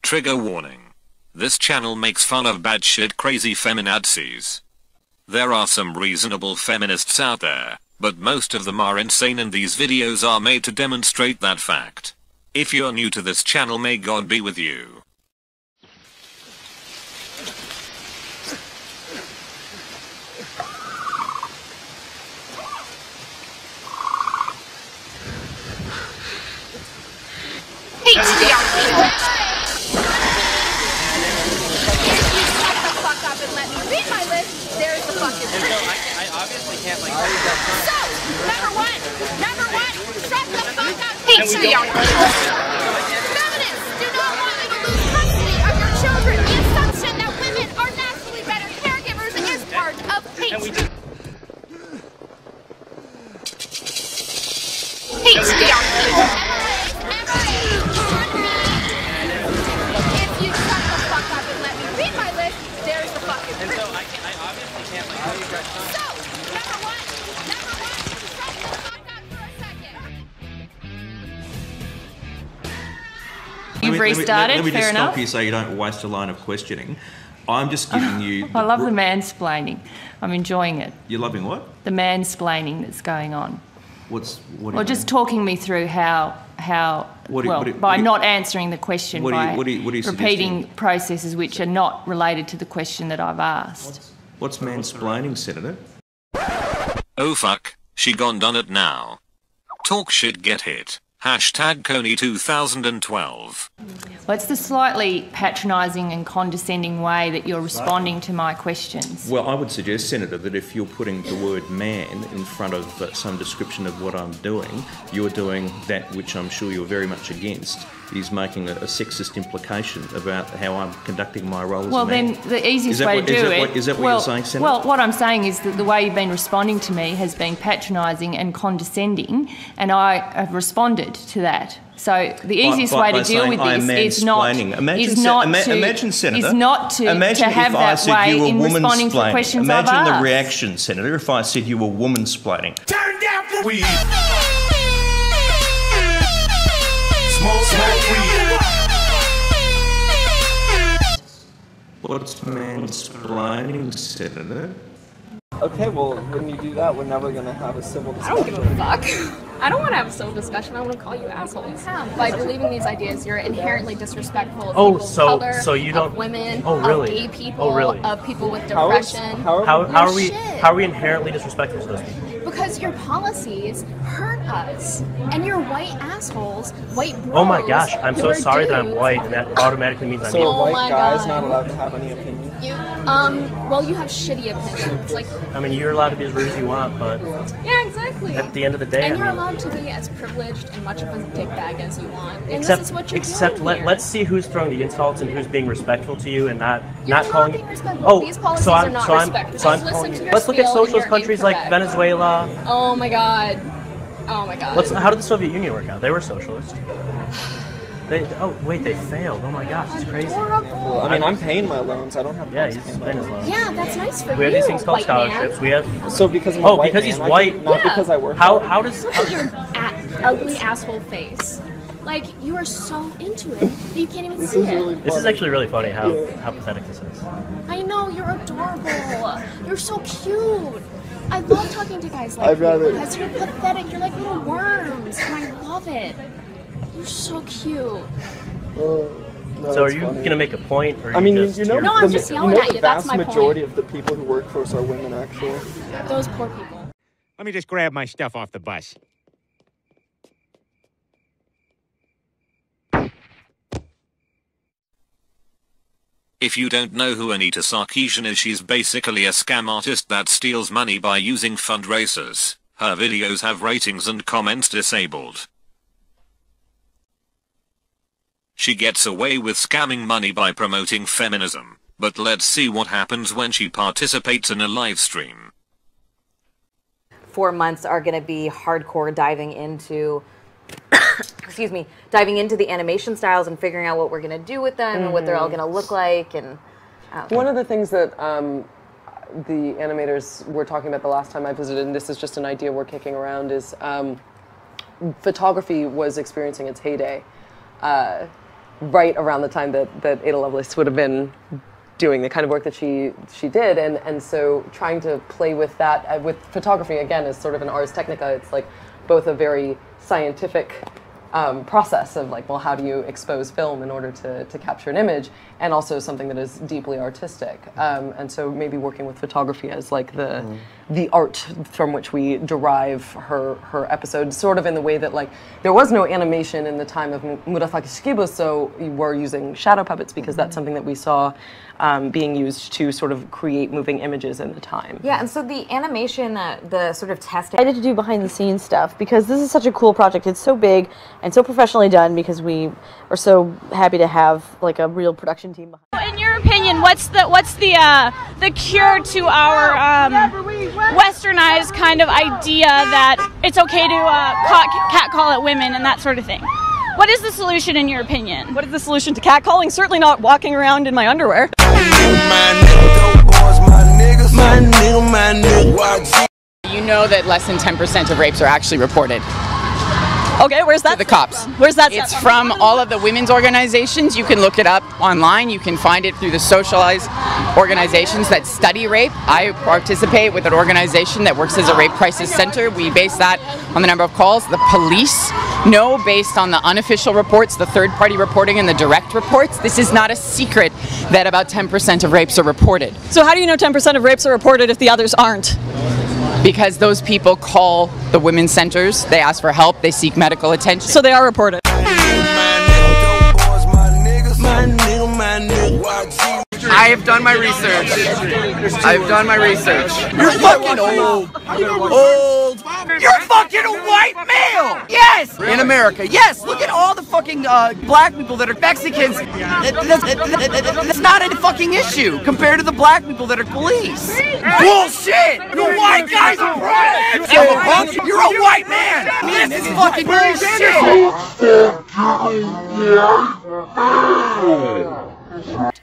Trigger warning. This channel makes fun of batshit crazy feminazis. There are some reasonable feminists out there, but most of them are insane, and these videos are made to demonstrate that fact. If you're new to this channel, may God be with you. I obviously can't like. So, number one, shut the fuck up. Feminists do not want you to lose custody of your children. The assumption that women are naturally better caregivers is part of hate. If you shut the fuck up and let me read my list, there's the fucking proof. And so I obviously can't like. So, number one, shut the fuck up for a second. You've restarted, let me fair just enough. stop you so you don't waste a line of questioning. I'm just giving you... I love the mansplaining. I'm enjoying it. You're loving what? The mansplaining that's going on. What Well, just talking me through how by not answering the question, by repeating processes which are not related to the question that I've asked. What's mansplaining, Senator? Oh fuck, she gone done it now. Talk shit, get hit. Hashtag Coney 2012. Well, it's the slightly patronising and condescending way that you're responding to my questions. Well, I would suggest, Senator, that if you're putting the word man in front of some description of what I'm doing, you're doing that which I'm sure you're very much against, is making a sexist implication about how I'm conducting my role as a man. Well, then the easiest way to do it... Is that what you're saying, Senator? Well, what I'm saying is that the way you've been responding to me has been patronising and condescending, and I have responded to that. So the easiest way to deal with this is not to have that way in responding to the questions I've asked. Imagine the reaction, Senator, if I said you were woman-splaining. Turn down for weed. Smoke weed. What's mansplaining, Senator? Okay, well, when you do that, we're never going to have a civil discussion. I don't give a fuck. I don't want to have a civil discussion. I want to call you assholes. By believing these ideas, you're inherently disrespectful of people of color, of women, of gay people, of people with depression. How are we inherently disrespectful to those people? Because your policies hurt us, and you're white assholes, white bros. Oh my gosh, I'm so sorry that I'm white, and that automatically means I'm So a white guy's not allowed to have any opinion? Well, you have shitty opinions. Like, I mean, you're allowed to be as rude as you want, but yeah, exactly. At the end of the day, and you're allowed to be as privileged and much of a dickbag as you want. And except, this is what you're doing here. let's see who's throwing the insults and who's being respectful to you and not calling you. Oh, these policies are not respectful. Let's look at socialist countries like Venezuela. Oh my god. Oh my god. How did the Soviet Union work out? They were socialist. They failed. Oh my gosh, it's crazy. Well, I mean, I'm paying my loans. I don't have. Yeah, he's paying his loans. Yeah, that's nice for you. We have these things called scholarships. Man. We have. So because I'm a white because man, he's white, not because I work. How does? Look at your ugly asshole face. Like, you are so into it that you can't even see it. This is actually really funny. How pathetic this is. I know, you're adorable. You're so cute. I love talking to guys like you because you're pathetic. You're like little worms, and I love it. You're so cute. So are you gonna make a point, or I mean, I'm just yelling at you. That's my point. The vast majority of the people who work for us are women, actually. Those poor people. Let me just grab my stuff off the bus. If you don't know who Anita Sarkeesian is, she's basically a scam artist that steals money by using fundraisers. Her videos have ratings and comments disabled. She gets away with scamming money by promoting feminism, but let's see what happens when she participates in a live stream. 4 months are going to be hardcore diving into diving into the animation styles and figuring out what we're going to do with them and what they're all going to look like. And one of the things that the animators were talking about the last time I visited, and this is just an idea we're kicking around, is photography was experiencing its heyday. right around the time that Ada Lovelace would have been doing the kind of work that she did, and so trying to play with that with photography again is sort of an ars technica. It's like both a very scientific process of like, well, how do you expose film in order to capture an image, and also something that is deeply artistic. And so maybe working with photography as like the art from which we derive her episodes, sort of in the way that like there was no animation in the time of Murasaki Shikibu, so we're using shadow puppets because that's something that we saw being used to sort of create moving images in the time. Yeah, and so the animation, the sort of testing. I did to do behind the scenes stuff because this is such a cool project. It's so big and so professionally done because we are so happy to have like a real production team behind. In your opinion, what's the cure to our westernized kind of idea that it's okay to catcall at women and that sort of thing? What is the solution in your opinion? What is the solution to catcalling? Certainly not walking around in my underwear. You know that less than 10% of rapes are actually reported. Okay, where's that? To the cops. Where's that? It's from all of the women's organizations. You can look it up online. You can find it through the socialized organizations that study rape. I participate with an organization that works as a rape crisis center. We base that on the number of calls. The police know based on the unofficial reports, the third-party reporting, and the direct reports. This is not a secret that about 10% of rapes are reported. So how do you know 10% of rapes are reported if the others aren't? Because those people call the women's centers, they ask for help, they seek medical attention. So they are reported. I have done my research. I've done my research. You're fucking old. Old. You're fucking a white male. Yes. In America. Yes. Look at all the fucking black people that are Mexicans. That's not a fucking issue compared to the black people that are police. Bullshit. The white guys are right. You're a white man. This is fucking bullshit.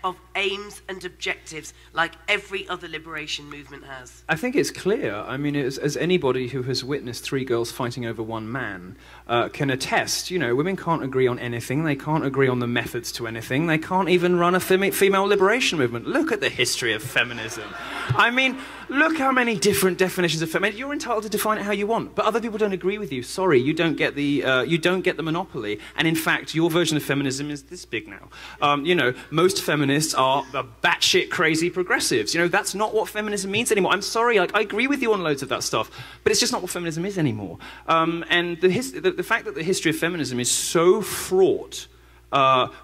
Of aims and objectives like every other liberation movement has. I think it's clear. I mean, as anybody who has witnessed three girls fighting over one man can attest, you know, women can't agree on anything. They can't agree on the methods to anything. They can't even run a female liberation movement. Look at the history of feminism. I mean, look how many different definitions of feminism. You're entitled to define it how you want, but other people don't agree with you. Sorry, you don't get the monopoly. And in fact, your version of feminism is this big now. You know, most feminists are batshit crazy progressives. You know, that's not what feminism means anymore. I'm sorry, like, I agree with you on loads of that stuff, but it's just not what feminism is anymore. And the fact that the history of feminism is so fraught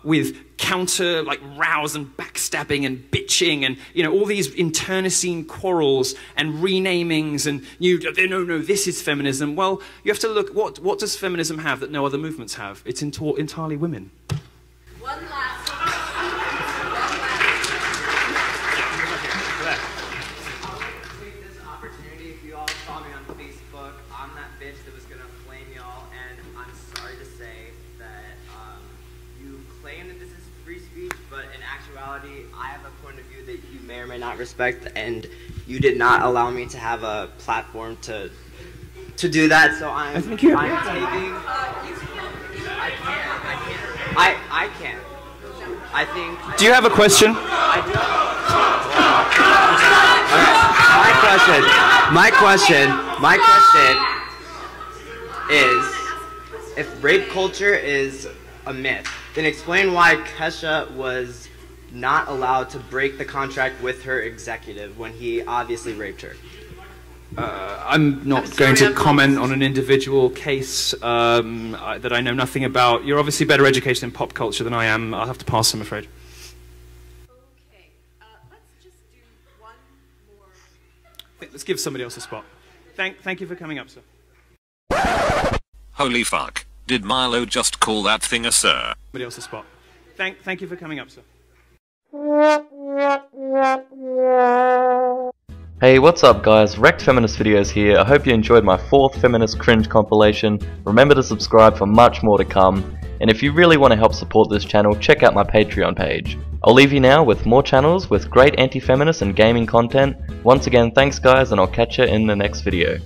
with counter, like, rows and backstabbing and bitching and, you know, all these internecine quarrels and renamings and no, this is feminism. Well, you have to look, what does feminism have that no other movements have? It's entirely women. One last I have a point of view that you may or may not respect, and you did not allow me to have a platform to do that. So I'm taking. I can't. I think. Do you have a question? I do. My question is, if rape culture is a myth, then explain why Kesha was not allowed to break the contract with her executive when he obviously raped her. I'm not going to comment on an individual case that I know nothing about. You're obviously better educated in pop culture than I am. I'll have to pass, I'm afraid. Okay, let's just do one more. Let's give somebody else a spot. Thank you for coming up, sir. Holy fuck, did Milo just call that thing a sir? Somebody else a spot. Thank you for coming up, sir. Hey, what's up guys, Wrecked Feminist Videos here. I hope you enjoyed my 4th Feminist Cringe compilation. Remember to subscribe for much more to come. And if you really want to help support this channel, check out my Patreon page. I'll leave you now with more channels with great anti-feminist and gaming content. Once again, thanks guys, and I'll catch you in the next video.